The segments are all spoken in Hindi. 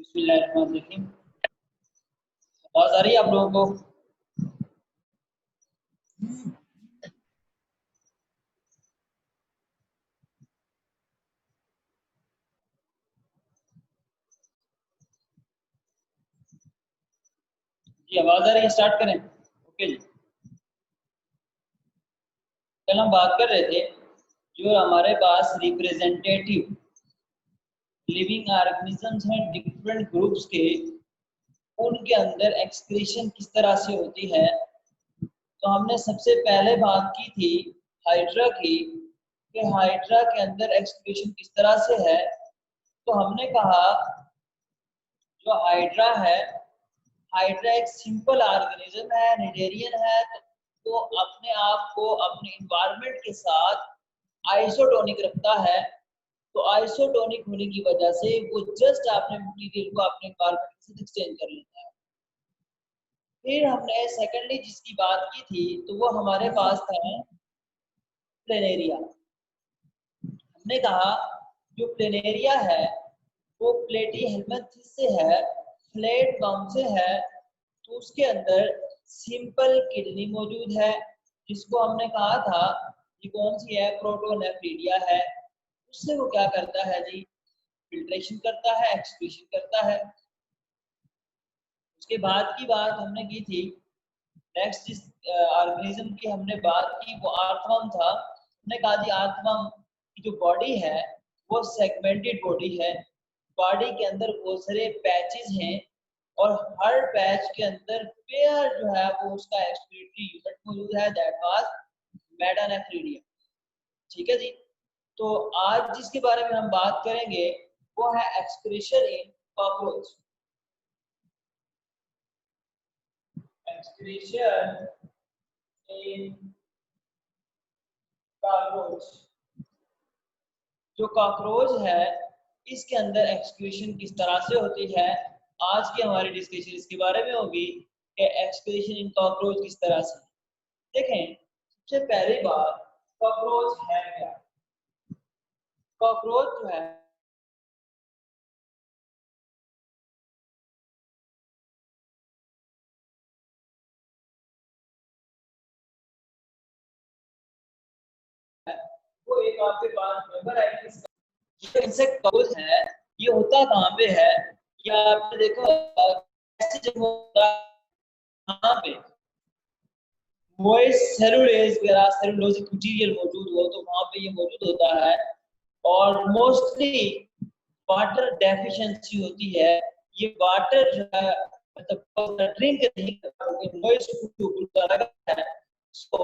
बिस्मिल्लाहिर्रहमानिर्रहीम। आवाज आ रही है आप लोगों को? जी आवाज आ रही है, स्टार्ट करें। ओके जी। कल हम बात कर रहे थे जो हमारे पास रिप्रेजेंटेटिव लिविंग ऑर्गेनिजम्स हैं डिफरेंट ग्रुप्स के, उनके अंदर एक्सक्रीशन किस तरह से होती है। तो हमने सबसे पहले बात की थी हाइड्रा की, कि हाइड्रा के अंदर एक्सक्रीशन किस तरह से है। तो हमने कहा जो हाइड्रा है, हाइड्रा एक सिंपल ऑर्गेनिज्म है, निडेरियन है, तो अपने आप को अपने इन्वायरमेंट के साथ आइसोटोनिक रखता है। तो आइसोटोनिक होने की वजह से वो जस्ट अपने मटेरियल को अपने इन्वायरमेंट से एक्सचेंज कर लेता है। फिर हमने सेकेंडली जिसकी बात की थी तो वो हमारे पास था प्लेनेरिया। हमने कहा जो प्लेनेरिया है वो प्लेटी हेलमिंथेस से है, फ्लैट बाउंड से है। तो उसके अंदर सिंपल किडनी मौजूद है, जिसको हमने कहा था ये कौन सी है, प्रोटोनेफ्रिडिया है। उससे वो क्या करता है जी, फिल्ट्रेशन करता है, एक्सक्रीशन करता है। उसके बाद की बात हमने की थी, नेक्स्ट जिस ऑर्गेनिज्म की हमने बात की वो आर्थवर्म था। हमने कहा जी आर्थवर्म की जो बॉडी है वो सेगमेंटेड बॉडी है। बॉडी के अंदर बहुत सारे पैचेस हैं और हर पैच के अंदर पेयर जो है वो उसका एक्सक्रीटरी यूनिट मौजूद है, दैट वाज मेटानेफ्रिडिया। ठीक है जी। तो आज जिसके बारे में हम बात करेंगे वो है एक्सक्रीशन इन कॉकरोच। एक्सक्रीशन इन कॉकरोच। जो कॉकरोच है इसके अंदर एक्सक्रीशन किस तरह से होती है, आज की हमारी डिस्कशन इसके बारे में होगी कि एक्सक्रीशन इन कॉकरोच किस तरह से। देखें, सबसे पहली बात कॉकरोच है क्या। कॉकरोच जो है वो एक आपके पास मेंबर है। ये इंसेक्ट कॉकरोच है, ये होता कहाँ पे है, या आपने देखो ऐसी जगह होता है कहाँ पे मोइस्ट सेलुलोज वगैरह सेलुलोजिक मटेरियल मौजूद हो तो वहां पे ये मौजूद होता है। और मोस्टली वाटर डेफिशिएंसी होती है। ये वाटर जो है मतलब ड्रिंक नहीं करता, मोइस्ट फूड है। सो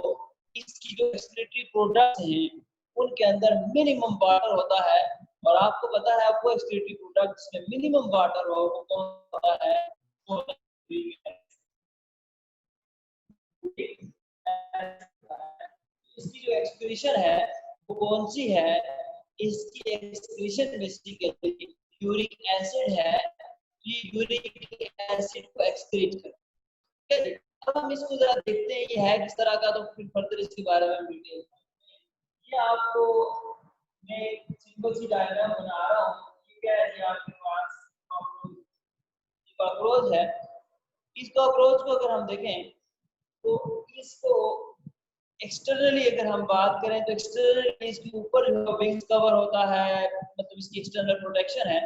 इसकी जो एक्सक्रीटरी प्रोडक्ट्स हैं उनके अंदर मिनिमम वाटर होता है। और आपको पता है आपको एक्सक्रीटरी प्रोडक्ट्स में मिनिमम वाटर हो वो कौन होता है, वो इसकी जो एक्सक्रीशन है वो कौन सी है, इसकी एक्सक्रीशन बेसिकली यूरिक एसिड है। ये यूरिक एसिड को एक्सक्रीट करता है। अब हम इसको जरा देखते हैं ये है किस तरह का, तो फिर फर्दर इसके बारे में डिटेल। ये आपको मैं एक सिंपल सी डायग्राम बना रहा हूँ। ठीक है, ये आपके पास कॉकरोच है। इस कॉकरोच को अगर हम देखें तो इसको एक्सटर्नली अगर हम बात करें तो एक्सटर्नली इसके ऊपर जो विंग्स कवर होता है, मतलब इसकी एक्सटर्नल प्रोटेक्शन है।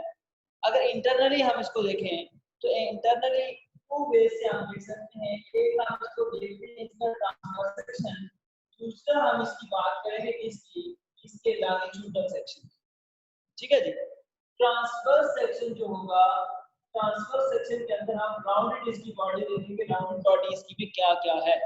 अगर इंटरनली हम इसको देखें तो इंटरनली टू वे से हम देख सकते हैं। एक हम इसको देखते हैं इसका ट्रांसवर्स सेक्शन, दूसरा हम इसकी बात करेंगे इसकी इसके लॉन्गिट्यूडनल सेक्शन। ठीक है जी। ट्रांसवर्स सेक्शन जो होगा, ट्रांसवर्स सेक्शन के अंदर हम राउंडेड इसकी बॉडी देखेंगे, राउंडेड बॉडी इसकी भी क्या क्या है।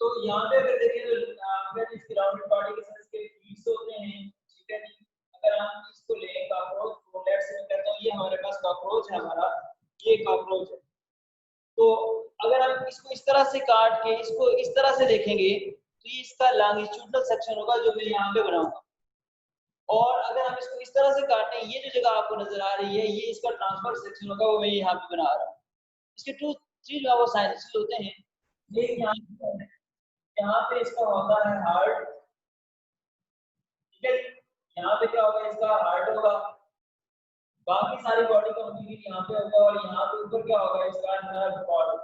तो यहाँ पे अगर देखें तो अगर इसकी राउंडेड बॉडी के साथ इसके फीट्स होते हैं। ठीक है जी। अगर हम इसको लें कॉकरोच को, लेट्स से मैं कहता हूँ ये हमारे पास कॉकरोच है, हमारा ये कॉकरोच है। तो अगर हम इसको इस तरह से काट के इसको इस तरह से देखेंगे तो ये इसका लॉन्गिट्यूडनल सेक्शन होगा जो मैं यहाँ पे बनाऊंगा। और अगर हम इसको इस तरह से काटें, ये जो जगह आपको नजर आ रही है ये इसका ट्रांसफर सेक्शन होगा, वो मैं यहाँ पे बना रहा हूँ। इसके टू थ्री जो साइंस होते हैं। ये यहाँ पे इसका होता है हार्ट। ठीक है, यहाँ पे क्या होगा, इसका हार्ट होगा। बाकी सारी बॉडी का मटेरियल यहाँ पे होगा और यहाँ पे ऊपर क्या होगा इसका नर्व कॉर्ड।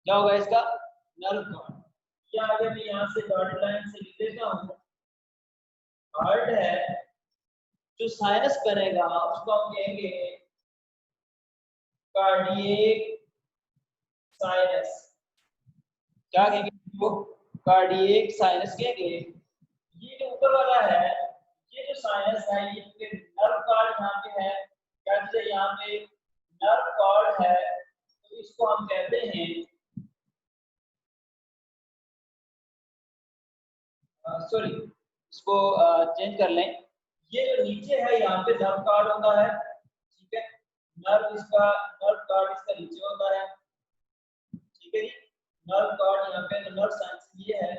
क्या होगा इसका नर्व कॉर्ड। या अगर मैं यहाँ से डॉटेड लाइन से लिख देता हूँ, हार्ट है जो साइनस बनेगा उसको हम कहेंगे कार्डियक साइनस। क्या कहेंगे वो कार्डियक साइनस कहेंगे। ये जो ऊपर वाला है ये जो साइनस है ये फिर नर्व कॉर्ड यहाँ पे है। क्या चीज है यहाँ पे नर्व कॉर्ड है, तो इसको हम कहते हैं सॉरी इसको चेंज कर लें। ये जो नीचे है यहाँ पे नर्व कॉर्ड होता है, ठीक है। नर्व कॉर्ड इसका नीचे होता है, ठीक है जी। नर्व कॉर्ड यहाँ पे नर्व साइनस ये है,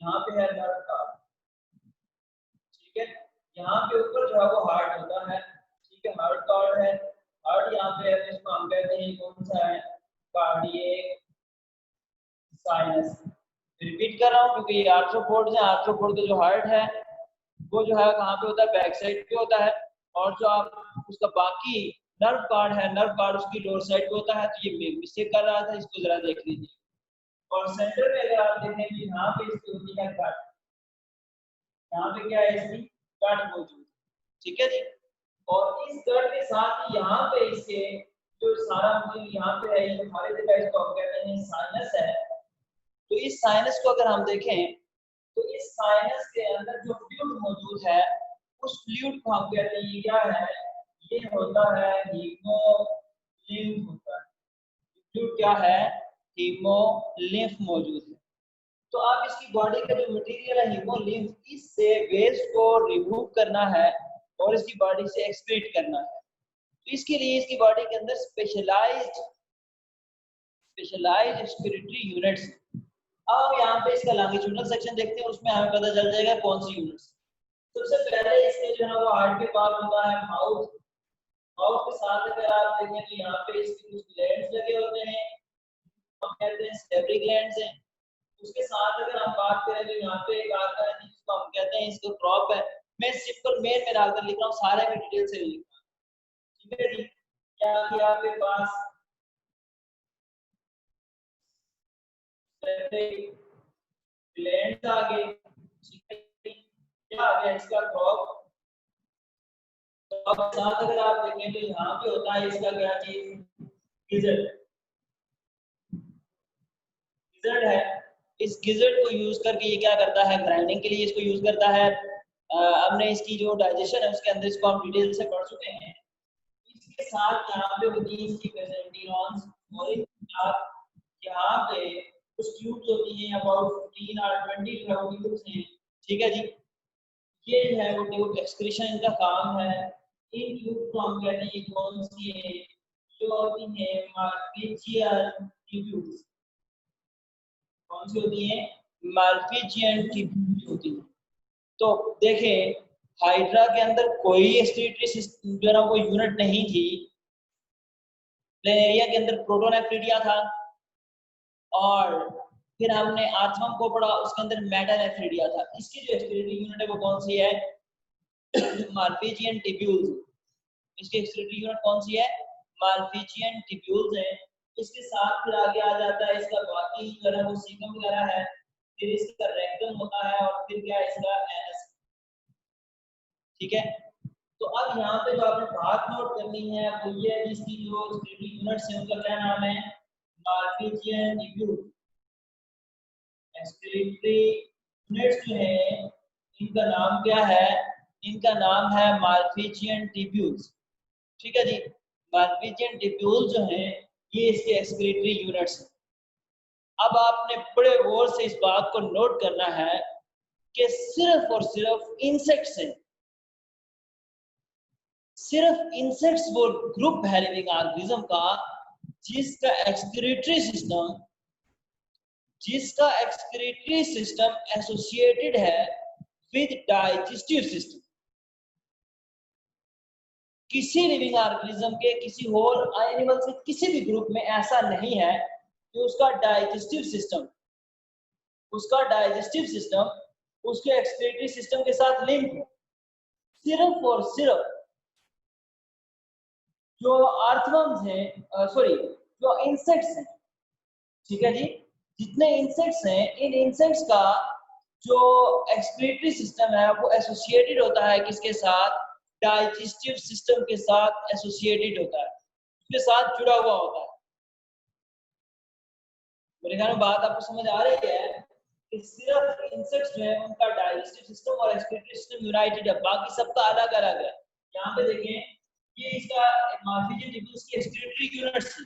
यहाँ पे है नर्व कॉर्ड, ठीक है। यहाँ पे ऊपर जो है वो हार्ट होता है, ठीक है। हार्ट कॉर्ड है, हार्ट यहाँ पे है, इसको हम कहते हैं कौन सा है कार्डियक साइनस। रिपीट कर रहा हूँ क्योंकि ये आर्थ्रोपोड्स है। आर्थ्रोपोड का जो हार्ट है वो जो है कहाँ पे होता है बैक साइड पे होता है, और जो आप उसका बाकी नर्व कॉर्ड है नर्व कॉर्ड उसकी लोअर साइड पे होता है। तो ये मिस्टेक कर रहा था, इसको जरा देख लीजिए। और सेंटर में अगर आप देखें तो यहाँ पे इसकी होती है गट, यहाँ पे क्या है इसकी गट मौजूद, ठीक है जी। और इस गट के साथ ही यहाँ पे इसके जो सारा मतलब यहाँ पे है ये हमारे जगह इसको हम कहते हैं साइनस है। तो इस साइनस को अगर हम देखें तो इस साइनस के अंदर जो फ्लूइड मौजूद है उस फ्लूइड को हम कहते हैं क्या है, ये होता है हीमोलिम्फ होता है। फ्लूइड क्या है हीमोलिम्फ मौजूद है। तो आप इसकी बॉडी का जो मटेरियल है हीमोलिम्फ, इससे वेस्ट को रिमूव करना है और इसकी बॉडी से एक्सक्रीट करना है। तो इसके लिए इसकी बॉडी के अंदर स्पेशलाइज्ड रेस्पिरेटरी यूनिट्स। अब यहाँ पे इसका लॉन्गिट्यूडनल सेक्शन देखते हैं, उसमें हमें पता चल जाएगा कौन सी यूनिट्स। सबसे पहले इसके जो है वो हार्ट के पास होता है माउथ। माउथ के साथ अगर आप देखें तो यहाँ पे इसके कुछ ग्लैंड्स लगे होते हैं, हम कहते हैं सेरेब्रल ग्लैंड्स हैं। उसके साथ अगर हम बात करें तो यहाँ पे एक आता है जिसको हम कहते हैं इसको क्रॉप है। मैं सिंपल मेन में डालकर लिख रहा हूँ, सारे में डिटेल से लिख रहा हूँ, ठीक है जी। क्या किया आपके पास ग्लैंड्स आ गए, ठीक है। क्या आ गया इसका क्रॉप। अब साथ अगर आप देखें तो यहाँ पे होता है इसका क्या चीज गिजर्ड। गिजर्ड है, इस गिजर्ड को यूज करके ये क्या करता है ग्राइंडिंग के लिए इसको यूज करता है। हमने इसकी जो डाइजेशन है उसके अंदर इसको हम डिटेल से पढ़ चुके हैं। इसके साथ यहाँ पे होती है इसकी मेसेंटेरॉन्स, और आप यहाँ पे कुछ ट्यूब्स होती हैं अबाउट 15 और 20 ट्यूब्स हैं, ठीक है जी। ये जो है वो ट्यूब एक्सक्रीशन इनका काम है। इन ट्यूब को हम कहते हैं कौन सी है, जो होती है मार्फिजियल ट्यूब्स। कौन सी होती है मार्फिजियल ट्यूब्स होती है। तो देखें हाइड्रा के अंदर कोई एक्सक्रीटरी सिस्टम जो है ना वो यूनिट नहीं थी। प्लेनेरिया के अंदर प्रोटोनेफ्रिडिया था, और फिर हमने आर्थमम को पढ़ा उसके अंदर मेटानेफ्रिडिया था। इसकी जो एक्सक्रीटरी यूनिट है वो कौन सी है मार्फिजियन टिब्यूल्स। इसकी एक्सक्रीटरी यूनिट कौन सी है मार्फिजियन टिब्यूल्स है। इसके साथ फिर आगे आ जाता है इसका बाकी जो है वो सीकम वगैरह है, फिर इसका रेक्टम होता है, और फिर क्या है इसका एनस, ठीक है। तो अब यहाँ पे जो आपने बात नोट करनी है वो ये है इसकी जो एक्सक्रीटरी यूनिट्स है उनका क्या नाम है मार्फिजियन टिब्यूल। एक्सक्रीटरी यूनिट्स जो है इनका नाम क्या है, इनका नाम है मार्फिजियन टिब्यूल्स, ठीक है जी। मार्फिजियन टिब्यूल जो है ये इसके एक्सक्रीटरी यूनिट्स हैं। अब आपने बड़े गौर से इस बात को नोट करना है कि सिर्फ और सिर्फ इंसेक्ट्स हैं, सिर्फ इंसेक्ट्स वो ग्रुप है लिविंग ऑर्गेनिज्म का जिसका एक्सक्रीटरी सिस्टम एसोसिएटेड है विद डाइजेस्टिव सिस्टम। किसी लिविंग ऑर्गेनिज्म के किसी और एनिमल से किसी भी ग्रुप में ऐसा नहीं है कि उसका डाइजेस्टिव सिस्टम उसके एक्सक्रीटरी सिस्टम के साथ लिंक हो। सिर्फ और सिर्फ जो अर्थवर्म्स हैं, सॉरी जो इंसेक्ट्स हैं, ठीक है जी, जितने इंसेक्ट्स हैं इन इंसेक्ट्स का जो एक्सक्रीटरी सिस्टम है वो एसोसिएटेड होता है किसके साथ, डाइजेस्टिव सिस्टम के साथ एसोसिएटेड होता है, उसके साथ जुड़ा हुआ होता है। मेरे ख्याल में बात आपको समझ आ रही है कि सिर्फ इंसेक्ट्स जो है उनका डाइजेस्टिव सिस्टम और एक्सक्रीटरी सिस्टम यूनाइटेड है, बाकी सबका अलग अलग है। यहाँ पे देखें ये इसका मार्फिजियन टिब्यूल्स की एक्सक्रीटरी यूनिट्स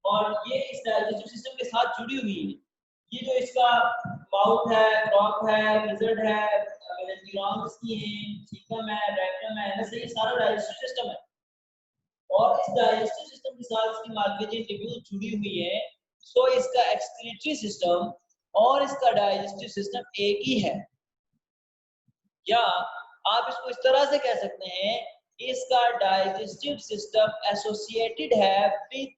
और ये इस डाइजेस्टिव सिस्टम के साथ जुड़ी हुई है। ये जो इसका माउथ है, क्रॉप है, लिजर्ड है, न्यूरॉन्स की है, सीकम है, रेक्टम है, ऐसे ये सारा डाइजेस्टिव सिस्टम है। और इस डाइजेस्टिव सिस्टम के साथ इसकी मार्फिजियन टिब्यूल जुड़ी हुई है, सो इसका एक्सक्रीटरी सिस्टम और इसका डाइजेस्टिव सिस्टम एक ही है। या आप इसको इस तरह से कह सकते हैं, इसका डाइजेस्टिव सिस्टम एसोसिएटेड है विद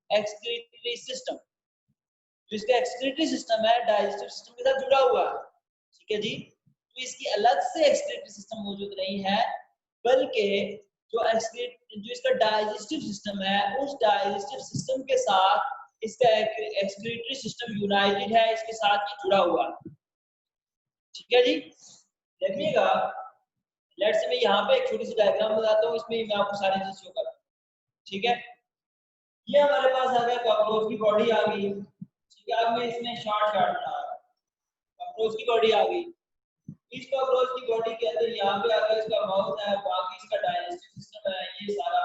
एक्सक्रीटरी सिस्टम। तो इसका एक्सक्रीटरी सिस्टम है डाइजेस्टिव सिस्टम के साथ जुड़ा हुआ है, ठीक है जी। तो इसकी अलग से एक्सक्रीटरी सिस्टम मौजूद नहीं है, बल्कि जो इसका डाइजेस्टिव सिस्टम है उस डाइजेस्टिव सिस्टम के साथ इसका एक्सक्रीटरी सिस्टम यूनाइटेड है, इसके साथ ही जुड़ा हुआ है, ठीक है जी। देखिएगा, लेट्स से मैं यहाँ पे एक छोटी सी डायग्राम बताता हूँ, इसमें मैं आपको सारी चीज शो कर, ठीक है। ये हमारे पास आ गया कॉकरोच की बॉडी आ गई, ठीक है। अब मैं इसमें शॉर्ट बना रहा हूं, कॉकरोच की बॉडी आ गई। इस कॉकरोच की बॉडी के अंदर यहाँ पे आ गया इसका माउथ है, बाकी इसका डाइजेस्टिव सिस्टम है, ये सारा,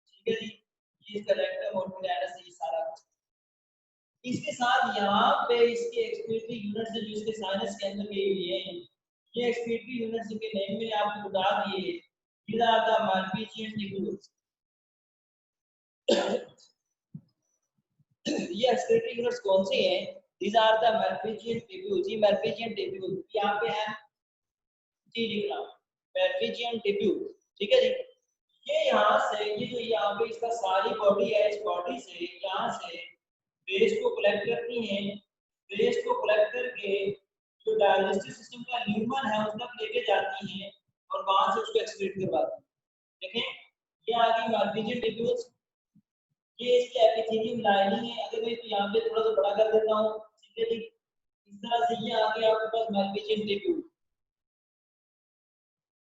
ठीक है जी। ये इसका रेक्टम और ग्लैंडस, ये सारा इसके साथ यहाँ पे इसके एक्सक्रीटरी यूनिट्स जो इसके साइनस के अंदर गई हुई है, ये एक्सक्रीटरी यूनिट्स के नेम मैंने आपको बता दिए, these are the Malpighian tubules। ये एक्सक्रीटरी यूनिट्स कौन सी हैं? These are the Malpighian tubules। ये Malpighian tubules यहाँ पे है, जी लिख रहा हूँ Malpighian tubules, ठीक है जी। ये यहाँ से, ये जो यहाँ पे इसका सारी बॉडी है, इस बॉडी से यहाँ से वेस्ट को कलेक्ट करती हैं, वेस्ट को कलेक्ट करके जो डाइजेस्टिव सिस्टम का ल्यूमन है उस तक लेके जाती हैं और वहां से उसको एक्सक्रीट करवाती हैं। देखें ये आ गई मार्फिजियन टिब्यूल्स, ये इसकी एपिथेलियम लाइनिंग है। अगर मैं इसको यहाँ पे थोड़ा सा बड़ा कर देता हूँ, ठीक है जी, इस तरह से ये आ गया आपके पास मार्फिजियन टिब्यूल।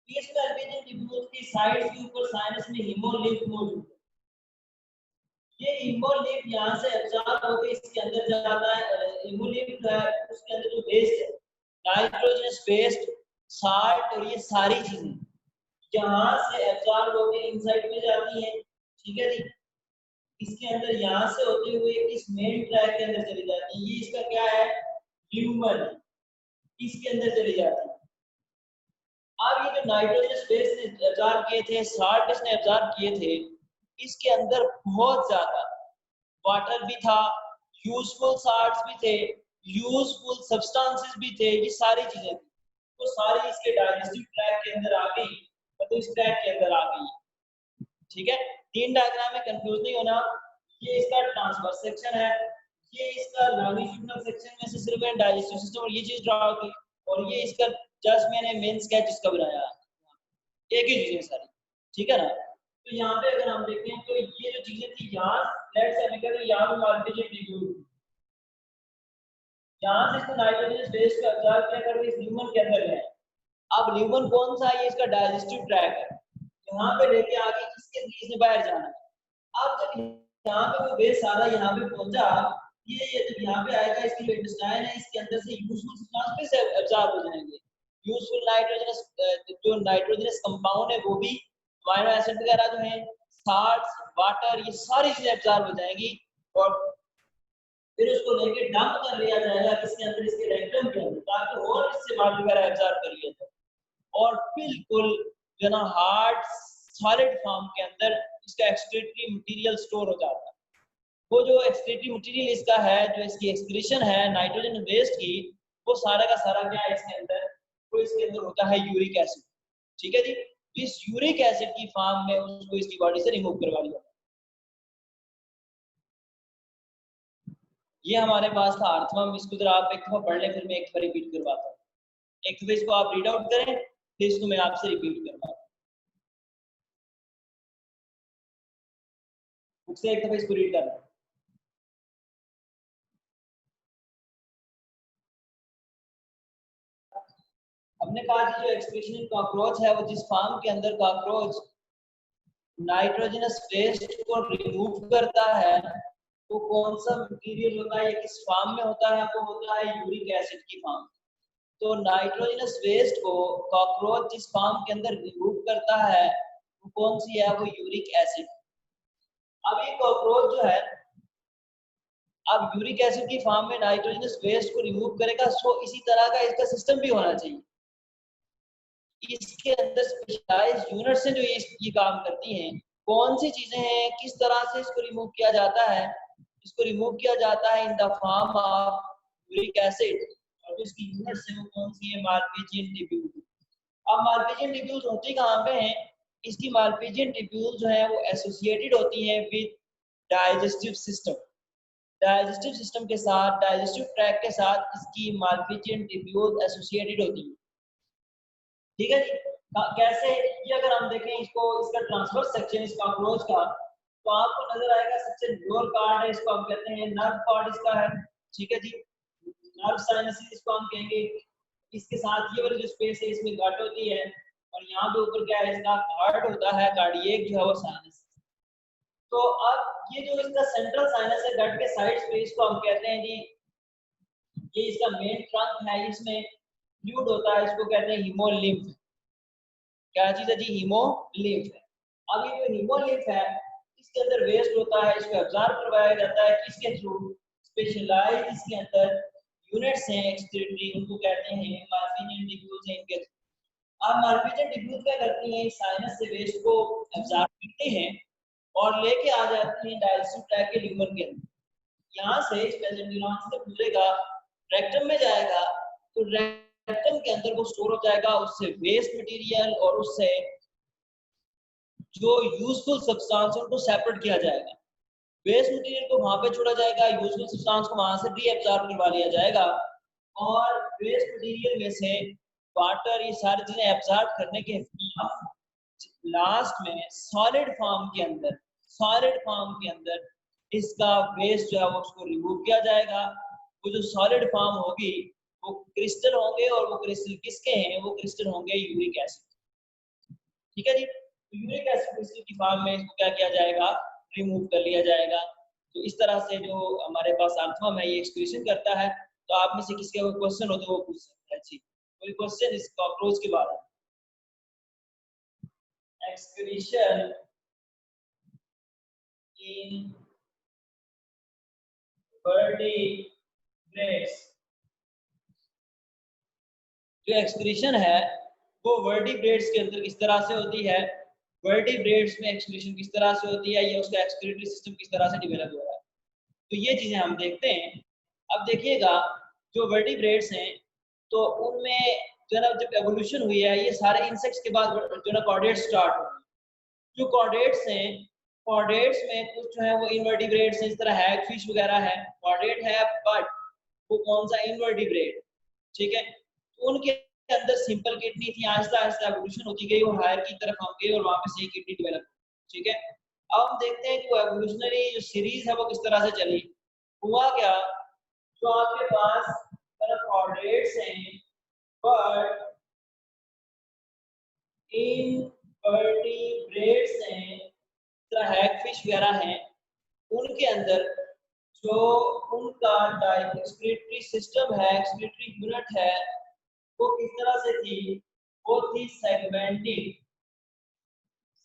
इस मार्फिजियन टिब्यूल की साइड्स के ऊपर साइनस में हीमोलिम्फ मौजूद है। ये हीमोलिम्फ यहाँ से एब्जॉर्ब होकर इसके अंदर जाता है। हीमोलिम्फ है उसके अंदर जो वेस्ट है, नाइट्रोजनस वेस्ट, साल्ट और ये सारी चीजें यहाँ से एब्जॉर्ब होकर इनसाइड में जाती हैं, ठीक है जी। इसके अंदर यहाँ से होते हुए इस मेन ट्रैक के अंदर चली जाती है। ये इसका क्या है, ल्यूमन, इसके अंदर चली जाती है। अब ये जो नाइट्रोजनस वेस्ट ने एब्जॉर्ब किए थे, साल्ट इसने एब्जॉर्ब किए थे, इसके अंदर बहुत ज्यादा वाटर भी था, यूजफुल साल्ट्स भी थे, यूजफुल सब्सटेंसेस भी थे, ये सारी चीजें थी, तो सारी इसके डाइजेस्टिव ट्रैक के अंदर आ गई, तो इस ट्रैक के अंदर आ गई, ठीक है। तीन डायग्राम में कंफ्यूज नहीं होना। ये इसका ट्रांसवर्स सेक्शन है, ये इसका लॉन्गिट्यूडिनल सेक्शन में से सिर्फ डाइजेस्टिव सिस्टम और ये चीज ड्रा हो गई, और ये इसका जस्ट मैंने मेन स्केच इसका बनाया, एक ही चीज है सारी, ठीक है ना। तो यहाँ पे अगर हम देखें तो ये जो चीजें थी, यहाँ लेट्स से निकल यहाँ पे मार्फिजियन टिब्यूल, यहाँ से इसको नाइट्रोजनस बेस को एब्जॉर्ब किया करके इस ल्यूमन के अंदर गए। अब ल्यूमन कौन सा है, ये इसका डाइजेस्टिव ट्रैक है, यहाँ पे लेके आके इसके लिए इसने बाहर जाना है। अब जब यहाँ पे वो बेस सारा यहाँ पे पहुंचा, ये जब यहाँ पे आएगा, इसकी जो इंटेस्टाइन है इसके अंदर से यूजफुल सब्सटेंस से एब्जॉर्ब हो जाएंगे, यूजफुल नाइट्रोजनस, जो नाइट्रोजनस कंपाउंड है वो भी, अमीनो एसिड वगैरह जो है, साल्ट्स, वाटर, ये सारी चीजें एब्जॉर्ब हो जाएंगी, और फिर उसको लेके डंप कर लिया जाएगा किसके अंदर, इसके रेक्टम के अंदर, ताकि और इससे वाटर वगैरह एब्जॉर्ब कर लिया जाए, और बिल्कुल जो ना हार्ड सॉलिड फॉर्म के अंदर इसका एक्सक्रीटरी मटेरियल स्टोर हो जाता है। वो जो एक्सक्रीटरी मटेरियल इसका है, जो इसकी एक्सक्रीशन है नाइट्रोजन वेस्ट की, वो सारा का सारा क्या है इसके अंदर, वो इसके अंदर होता है यूरिक एसिड, ठीक है जी। इस यूरिक एसिड की फॉर्म में उसको इसकी बॉडी से रिमूव करवा लिया। ये हमारे पास था अर्थवर्म, इसको जरा आप एक दफा पढ़ लें, फिर मैं एक दफा रिपीट करवाता हूँ। एक दफा इसको आप रीड आउट करें, फिर इसको मैं आपसे रिपीट करवाता हूँ। बुक से एक दफा इसको रीड करना। हमने कहा कि जो एक्सक्रीशन इन कॉकरोच है वो जिस फार्म के अंदर कॉकरोच नाइट्रोजनस वेस्ट को रिमूव करता है वो कौन सा मटेरियल होता है, किस फार्म में होता है, वो होता है यूरिक एसिड की फार्म। तो नाइट्रोजनस वेस्ट को कॉकरोच जिस फार्म के अंदर रिमूव करता है वो कौन सी है, वो यूरिक एसिड। अब ये कॉकरोच जो है अब यूरिक एसिड की फार्म में नाइट्रोजनस वेस्ट को रिमूव करेगा, सो इसी तरह का इसका सिस्टम भी होना चाहिए। इसके अंदर स्पेशलाइज्ड यूनिट्स हैं जो ये काम करती हैं। कौन सी चीजें हैं, किस तरह से इसको रिमूव किया जाता है, इसको रिमूव किया जाता है in the form of uric acid, और इसकी यूनिट्स हैं वो कौन सी है, मार्पेजियन ट्यूब्यूल। अब मार्पेजियन ट्यूब्यूल्स होती कहाँ पे हैं, इसकी मार्पेजियन ट्यूब्यूल जो है वो एसोसिएटेड होती हैं with digestive system. Digestive system के साथ, डाइजेस्टिव ट्रैक्ट के साथ इसकी मार्पेजियन ट्यूब्यूल एसोसिएटेड होती है। ठीक है जी। कैसे, ये अगर हम देखें इसको, इसका ट्रांसफर सेक्शन इस कॉकरोच का, तो आपको नजर आएगा सबसे लोअर पार्ट है, इसको हम कहते हैं नर्व पार्ट इसका है। ठीक है जी, नर्व साइनस इसको हम कहेंगे। इसके साथ ये वाली जो स्पेस है इसमें गट होती है, और यहाँ पे ऊपर क्या है, इसका हार्ट होता है, कार्डियक जो है वो साइनस। तो अब ये जो इसका सेंट्रल साइनस है गट के साइड स्पेस को हम कहते हैं जी, ये इसका मेन ट्रंक है, इसमें फ्लूइड होता है, इसको कहते हैं हीमोलिम्फ। क्या चीज है जी, हीमोलिम्फ है। अब ये जो हीमोलिम्फ है इसके अंदर वेस्ट होता है, इसको एब्जॉर्ब करवाया जाता है किसके थ्रू, स्पेशलाइज्ड इसके अंदर यूनिट्स हैं एक्सक्रीटरी, उनको कहते हैं मार्पेजियन ट्यूब्यूल्स हैं इनके। अब मार्पेजियन ट्यूब्यूल्स क्या करती हैं, साइनस से वेस्ट को एब्जॉर्ब करते हैं और लेके आ जाती हैं डाइजेस्टिव ट्रैक्ट के लिवर के अंदर। यहाँ से मेसेंटेरियन से गुजरेगा, रेक्टम में जाएगा, तो रेक्टम के अंदर वो स्टोर हो जाएगा, उससे वेस्ट मटेरियल और उससे जो यूजफुल सब्सटेंस उनको सेपरेट किया जाएगा। वेस्ट मटेरियल को वहां पे छोड़ा जाएगा, यूजफुल सब्सटेंस को वहां से रीअब्सॉर्ब करवा लिया जाएगा, और वेस्ट मटेरियल में से वाटर ये सारी चीजें एब्सॉर्ब करने के लास्ट में सॉलिड फॉर्म के अंदर इसका वेस्ट जो है वो उसको रिमूव किया जाएगा। वो जो सॉलिड फॉर्म होगी वो क्रिस्टल होंगे, और वो क्रिस्टल किसके हैं, वो क्रिस्टल होंगे यूरिक एसिड। ठीक है जी, यूरिक एसिड क्रिस्टल की फॉर्म में इसको क्या किया जाएगा, रिमूव कर लिया जाएगा। तो इस तरह से जो हमारे पास आर्थमम है ये एक्सक्रीशन करता है। तो आप में से किसी का कोई क्वेश्चन हो तो वो पूछ सकते हैं। जी, कोई क्वेश्चन इस कॉकरोच के बारे में? एक्सक्रीशन इन वर्टिब्रेट्स, जो एक्सक्रीशन है वो वर्टिब्रेट्स के अंदर किस तरह से होती है, वर्टिब्रेट्स में एक्सक्रीशन किस तरह से होती है, या उसका एक्सक्रीटरी सिस्टम किस तरह से डेवलप हो रहा है, तो ये चीजें हम देखते हैं। अब देखिएगा जो वर्टिब्रेट्स हैं तो उनमें जो है ना जब एवोल्यूशन हुई है, ये सारे इंसेक्ट्स के बाद जो है ना कॉर्डेट्स स्टार्ट हुए। जो कॉर्डेट्स हैं, कॉर्डेट्स में कुछ जो है वो इनवर्टिब्रेट्स हैं, इस तरह हैग फिश वगैरह है, कॉर्डेट है, बट वो कौन सा, इनवर्टिब्रेट। ठीक है, तो उनके अंदर सिंपल किडनी थी, आहिस्ता आहिस्ता एवोल्यूशन होती गई, वो हायर की तरफ हम गए और वहां पे सही किडनी डेवलप। ठीक है, अब हम देखते हैं कि वो एवोल्यूशनरी जो सीरीज है वो किस तरह से चली। हुआ क्या, जो आपके पास कॉर्डेट्स हैं बट इनवर्टिब्रेट्स हैं, हैगफिश वगैरह हैं, उनके अंदर जो उनका एक्सक्रीटरी सिस्टम है, एक्सक्रीटरी यूनिट है, वो किस तरह से थी, वो थी सेगमेंटेड।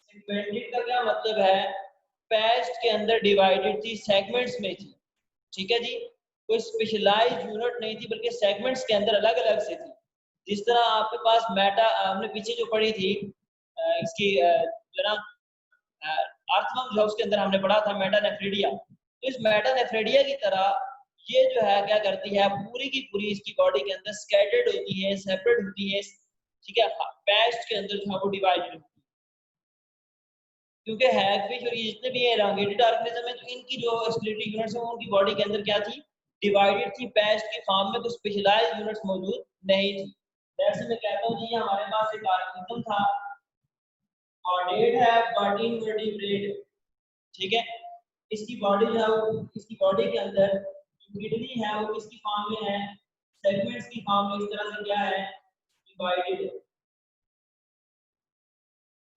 सेगमेंटेड का क्या मतलब है, पेस्ट के अंदर डिवाइडेड थी, सेगमेंट्स में थी। ठीक है जी, कोई स्पेशलाइज्ड यूनिट नहीं थी बल्कि सेगमेंट्स के अंदर अलग अलग से थी। जिस तरह आपके पास मेटा, हमने पीछे जो पढ़ी थी इसकी जो ना आर्थमम जो उसके अंदर हमने पढ़ा था मेटानेफ्रिडिया, तो इस मेटानेफ्रिडिया की तरह ये जो है क्या करती है, पूरी की पूरी इसकी बॉडी के अंदर स्कैटर्ड होती है, सेपरेट होती है। ठीक है, पेस्ट के अंदर जो है वो डिवाइडेड होती है, क्योंकि हैगफिश और ये जितने भी एलोंगेटेड ऑर्गेनिज्म है तो इनकी जो एक्सक्रीटरी यूनिट्स है उनकी बॉडी के अंदर क्या थी, डिवाइडेड थी। पेस्ट की फॉर्म में कुछ स्पेशलाइज्ड यूनिट्स मौजूद नहीं थी। जैसे मैं कहता हूँ जी हमारे पास एक ऑर्गेनिज्म था, कॉर्डेट है बट इनवर्टिब्रेट। ठीक है, इसकी बॉडी जो है वो, इसकी बॉडी के अंदर जो किडनी है वो किसकी फॉर्म में है, सेगमेंट्स की फॉर्म में इस तरह से क्या है, डिवाइडेड है।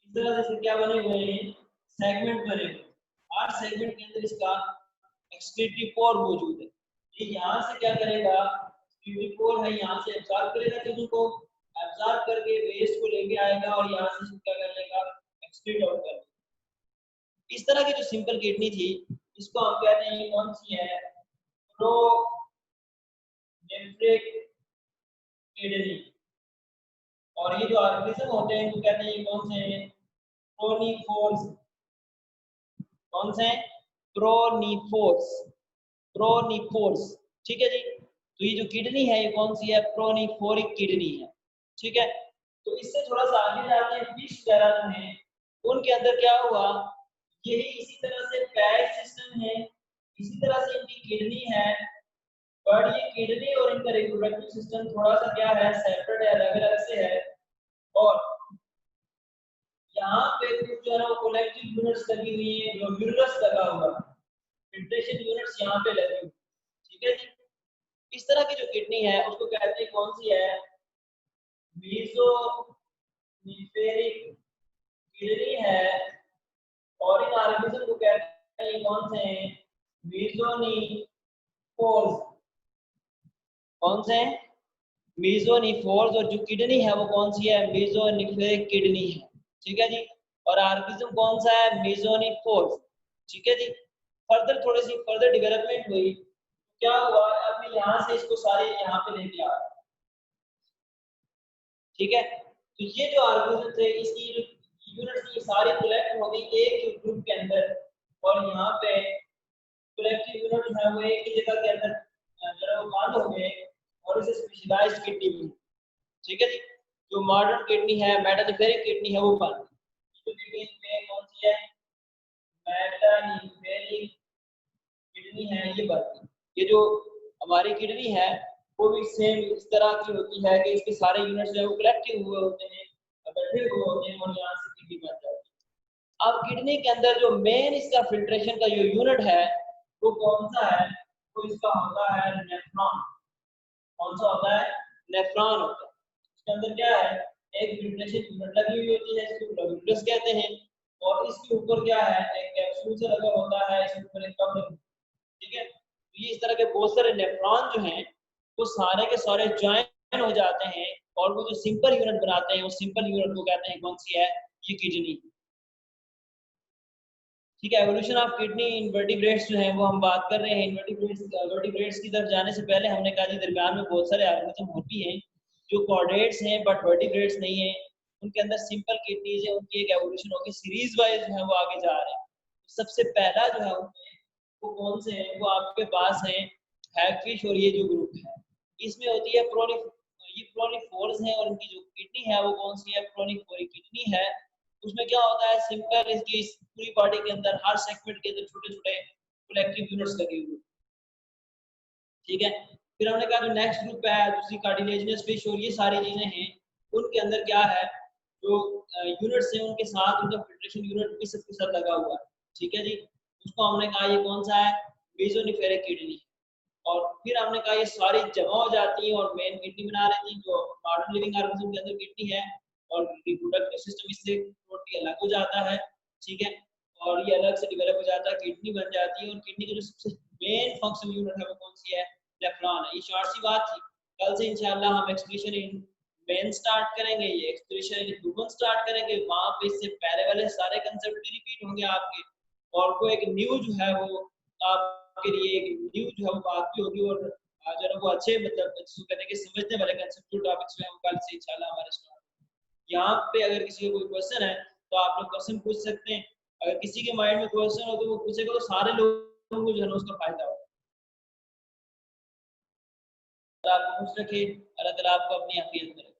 इस तरह से क्या बने हुए हैं, सेगमेंट बने हुए। हर सेगमेंट के अंदर इसका एक्सक्रीटरी पोर मौजूद है। ये यहाँ से क्या करेगा, एक्सक्रीटरी पोर है, यहाँ से एब्जॉर्ब करेगा चीजों को, एब्जॉर्ब करके वेस्ट को लेके आएगा और यहाँ से क्या कर लेगा, एक्सक्रीट आउट कर लेगा। इस तरह की जो सिंपल किडनी थी इसको हम कहते हैं, ये कौन सी है, प्रोनेफ्रिक किडनी। और ये जो ऑर्गेनिज्म होते हैं इनको कहते हैं, ये कौन से हैं, प्रोनीफोर्स। कौन से हैं, प्रोनीफोर्स, प्रोनीफोर्स। ठीक है जी। तो ये जो किडनी है ये कौन सी है, प्रोनीफोरिक किडनी है। ठीक है। तो इससे थोड़ा सा आगे जाते हैं, फिश वगैरह जो हैं उनके अंदर क्या हुआ, यही इसी तरह से पैच सिस्टम है, इसी तरह से इनकी किडनी है, बट ये किडनी और इनका रिप्रोडक्टिव सिस्टम थोड़ा सा क्या है, सेपरेट है, अलग अलग से है। और यहाँ पे कुछ जो है ना वो कलेक्टिव यूनिट्स लगी हुई है, ग्लोब्यूलस लगा हुआ है, फिल्ट्रेशन यूनिट्स यहाँ पे लगी हुई। ठीक है जी। इस तरह की जो किडनी है उसको कहते हैं कौन सी है, मीसोनीफेरिक किडनी है। और इन ऑर्गेनिज्म को कहते हैं कौन से हैं, मीसोनीफोर्स। कौन से हैं, मीसोनीफोर्स। और जो किडनी है वो कौन सी है, मीसोनीफेरिक किडनी है। ठीक है जी। और ऑर्गेनिज्म कौन सा है, मीसोनीफोर्स। ठीक है जी। फर्दर थोड़ी सी फर्दर डेवलपमेंट हुई, क्या हुआ, अब मैं यहाँ से इसको सारे यहाँ पे लेके आ रहा हूँ। ठीक है। तो ये जो ऑर्गेनिज्म थे इसकी यूनिट्स ये सारी कलेक्ट हो गई एक ग्रुप के अंदर, और यहाँ पे कलेक्टिव यूनिट है वो एक ही जगह के अंदर जो है वो बंद हो गए और इसे स्पेशलाइज्ड किडनी बनी। ठीक है जी। जो मॉडर्न किडनी है, मेटालिफेरिक किडनी है, वो बन गई। तो किडनी में कौन सी है, मेटालिफेरिक किडनी है, ये बन गई। ये जो हमारी किडनी है वो भी सेम इस तरह की होती है कि इसके सारे यूनिट्स जो है वो कलेक्टिव हुए होते हैं, इकट्ठे हुए होते हैं और यहाँ से किडनी बन जाती है। अब किडनी के अंदर जो मेन इसका फिल्ट्रेशन का जो यूनिट है वो कौन सा है, वो इसका होता है नेफ्रॉन। कौन सा होता है, नेफ्रॉन होता है। इसके अंदर क्या है, एक फिल्ट्रेशन यूनिट लगी हुई होती है, इसको ग्लोब्यूलस कहते हैं। और इसके ऊपर क्या है, एक कैप्सूल से लगा होता है, इसके ऊपर एक कवरिंग। ठीक है। तो ये इस तरह के बहुत सारे नेफ्रॉन जो हैं वो सारे के सारे ज्वाइन हो जाते हैं और वो जो सिंपल यूनिट बनाते हैं, वो सिंपल यूनिट को कहते हैं कौन सी है, ये किडनी। ठीक है। एवोल्यूशन ऑफ किडनी इनवर्टिब्रेट्स जो है वो हम बात कर रहे हैं। वर्टिब्रेट्स की तरफ जाने से पहले हमने कहा जी दरमियान में बहुत सारे ऑर्गेनिज्म होती हैं जो कॉर्डेट्स हैं बट वर्टिब्रेट्स नहीं है, उनके अंदर सिंपल किडनीज है, उनकी एक एवोल्यूशन होगी, सीरीज वाइज जो है वो आगे जा रहे हैं। सबसे पहला जो है उनमें वो कौन से हैं, वो आपके पास है हैगफिश और ये जो ग्रुप है इसमें होती है ये प्रोनीफोर्स है, और इनकी जो किडनी है वो कौन सी है, प्रोनीफोरिक किडनी है। उसमें क्या होता है, सिंपल इसकी पूरी बॉडी के अंदर हर सेगमेंट के अंदर छोटे छोटे कलेक्टिव यूनिट्स लगे हुए। ठीक है। फिर हमने कहा जो नेक्स्ट ग्रुप है दूसरी कार्टिलेजिनस फिश और ये सारी चीजें हैं, उनके अंदर क्या है, जो यूनिट्स हैं उनके साथ उनका फिल्ट्रेशन यूनिट भी सबके साथ लगा हुआ है। ठीक है जी। उसको हमने कहा ये कौन सा है, मेसोनीफेरिक किडनी। और फिर हमने कहा ये सारी जमा हो जाती है और मेन किडनी बना रही थी, जो मॉडर्न लिविंग ऑर्गेनिज्म के अंदर किडनी है, और रिप्रोडक्टिव सिस्टम इससे टोटली अलग हो जाता है। ठीक है। और ये अलग से डेवलप हो जाता है, किडनी बन जाती है, और किडनी की जो सबसे मेन फंक्शन यूनिट है वो कौन सी है, नेफ्रॉन है। ये शॉर्ट सी बात थी। कल से इंशाल्लाह हम एक्सक्रीशन इन मेन स्टार्ट करेंगे, ये एक्सक्रीशन इन ह्यूमन स्टार्ट करेंगे, वहां पे इससे पहले वाले सारे कंसेप्ट भी रिपीट होंगे आपके, और कोई एक न्यू जो है वो आपके लिए एक न्यू जो है वो बात भी होगी, और जो है वो अच्छे मतलब जिसको कहते हैं कि समझने वाले कंसेप्चुअल टॉपिक्स जो है वो कल से इंशाल्लाह हमारे स्टार्ट। यहाँ पे अगर किसी को कोई क्वेश्चन है तो आप लोग क्वेश्चन पूछ सकते हैं। अगर किसी के माइंड में क्वेश्चन हो तो वो पूछेगा, तो सारे लोगों को जो है ना उसका फायदा होगा। आप खुश रखिए, अल्लाह ताला आपको अपनी हफियत में रखे।